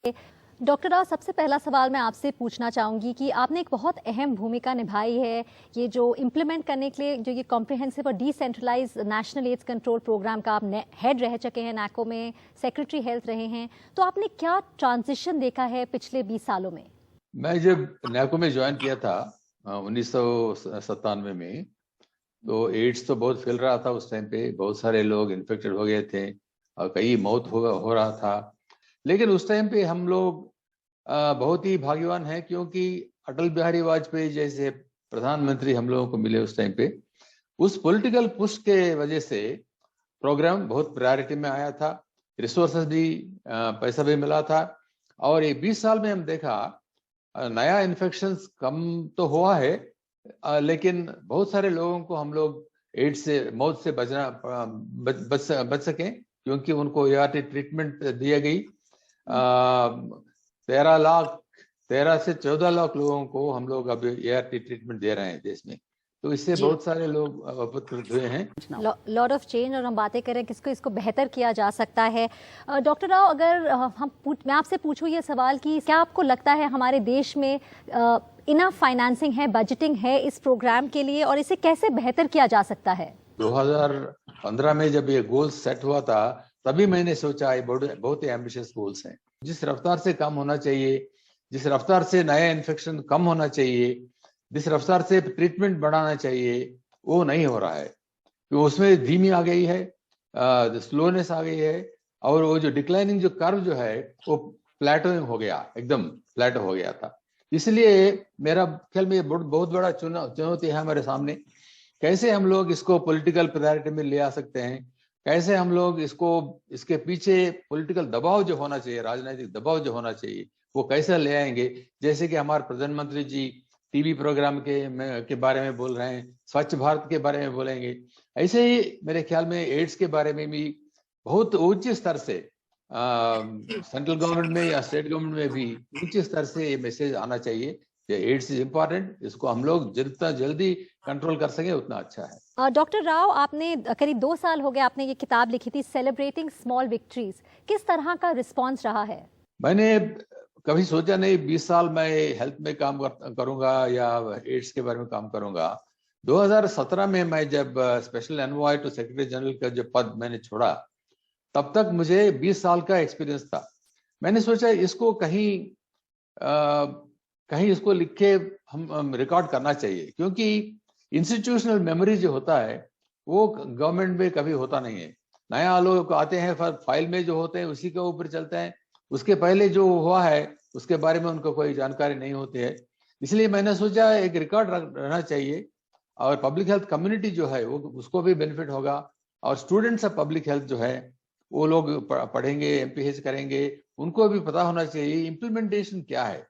Doctor Rao, सबसे पहला सवाल मैं आपसे पूछना चाहूँगी कि आपने एक बहुत अहम भूमिका निभाई है ये जो इम्प्लीमेंट करने के लिए, जो ये कॉम्प्रिहेंसिव और decentralize national AIDS control program का आप हेड रह चुके हैं, नैको में सेक्रेटरी हेल्थ रहे हैं, तो आपने क्या ट्रांजिशन देखा है पिछले 20 सालों में? मैं जब नैको में ज्वाइन किया था 1997 में, तो एड्स तो बहुत फैल रहा था। उस टाइम पे बहुत सारे लोग इन्फेक्टेड हो गए थे और कई मौत हो रहा था। लेकिन उस टाइम पे हम लोग बहुत ही भाग्यवान हैं, क्योंकि अटल बिहारी वाजपेयी जैसे प्रधानमंत्री हम लोगों को मिले उस टाइम पे। उस पॉलिटिकल पुश के वजह से प्रोग्राम बहुत प्रायोरिटी में आया था, रिसोर्सेज भी, पैसा भी मिला था। और ये 20 साल में हम देखा नया इन्फेक्शंस कम तो हुआ है, लेकिन बहुत सारे लोगों को हम लोग एड्स से, मौत से बच सके, क्योंकि उनको ART ट्रीटमेंट दिया गई। 13 से 14 लाख लोगों को हम लोग अभी ART ट्रीटमेंट दे रहे हैं देश में। तो इससे बहुत सारे लोग उपकृत हुए हैं। लॉट ऑफ चेंज, और हम बातें करें किसको इसको बेहतर किया जा सकता है। डॉक्टर राव, अगर मैं आपसे पूछूं ये सवाल कि क्या आपको लगता है हमारे देश में इनफ फाइनेंसिंग है, बजटिंग है इस प्रोग्राम के लिए, और इसे कैसे बेहतर किया जा सकता है? 2015 में जब ये गोल्स सेट हुआ था, तभी मैंने सोचा ये बहुत ही एम्बिशियस गोल्स हैं। जिस रफ्तार से कम होना चाहिए, जिस रफ्तार से नया इन्फेक्शन कम होना चाहिए, जिस रफ्तार से ट्रीटमेंट बढ़ाना चाहिए, वो नहीं हो रहा है। तो उसमें धीमी आ गई है, स्लोनेस आ गई है, और वो जो डिक्लाइनिंग जो कर्व जो है वो प्लेटोइंग हो गया, एकदम प्लेटो हो गया था। इसलिए मेरा ख्याल में बहुत बड़ा चुनौती है हमारे सामने। कैसे हम लोग इसको पॉलिटिकल प्रायोरिटी में ले आ सकते हैं, कैसे हम लोग इसके पीछे पॉलिटिकल दबाव जो होना चाहिए, राजनीतिक दबाव जो होना चाहिए, वो कैसे ले आएंगे। जैसे कि हमारे प्रधानमंत्री जी टीवी प्रोग्राम के बारे में बोल रहे हैं, स्वच्छ भारत के बारे में बोलेंगे, ऐसे ही मेरे ख्याल में एड्स के बारे में भी बहुत उच्च स्तर से सेंट्रल गवर्नमेंट में या स्टेट गवर्नमेंट में भी उच्च स्तर से ये मैसेज आना चाहिए कि एड्स इज इम्पोर्टेंट, इसको हम लोग जितना जल्दी कंट्रोल कर सके उतना अच्छा है। डॉक्टर राव, आपने करीब 2 साल हो गए, आपने ये किताब लिखी थी सेलिब्रेटिंग स्मॉल विक्ट्रीज। किस तरह का रिस्पॉन्स रहा है? मैंने कभी सोचा नहीं 20 साल मैं हेल्थ में काम करूंगा या एड्स के बारे में काम करूंगा। 2017 में मैं जब special envoy to secretary general का जो पद मैंने छोड़ा, तब तक मुझे 20 साल का एक्सपीरियंस था। मैंने सोचा इसको कहीं इसको लिख के हम रिकॉर्ड करना चाहिए, क्योंकि इंस्टीट्यूशनल मेमोरी जो होता है वो गवर्नमेंट में कभी होता नहीं है। नया लोग आते हैं, फाइल में जो होते हैं उसी के ऊपर चलते हैं, उसके पहले जो हुआ है उसके बारे में उनको कोई जानकारी नहीं होती है। इसलिए मैंने सोचा एक रिकॉर्ड रहना चाहिए, और पब्लिक हेल्थ कम्युनिटी जो है वो उसको भी बेनिफिट होगा, और स्टूडेंट्स ऑफ पब्लिक हेल्थ जो है वो लोग पढ़ेंगे, MPH करेंगे, उनको भी पता होना चाहिए इम्प्लीमेंटेशन क्या है।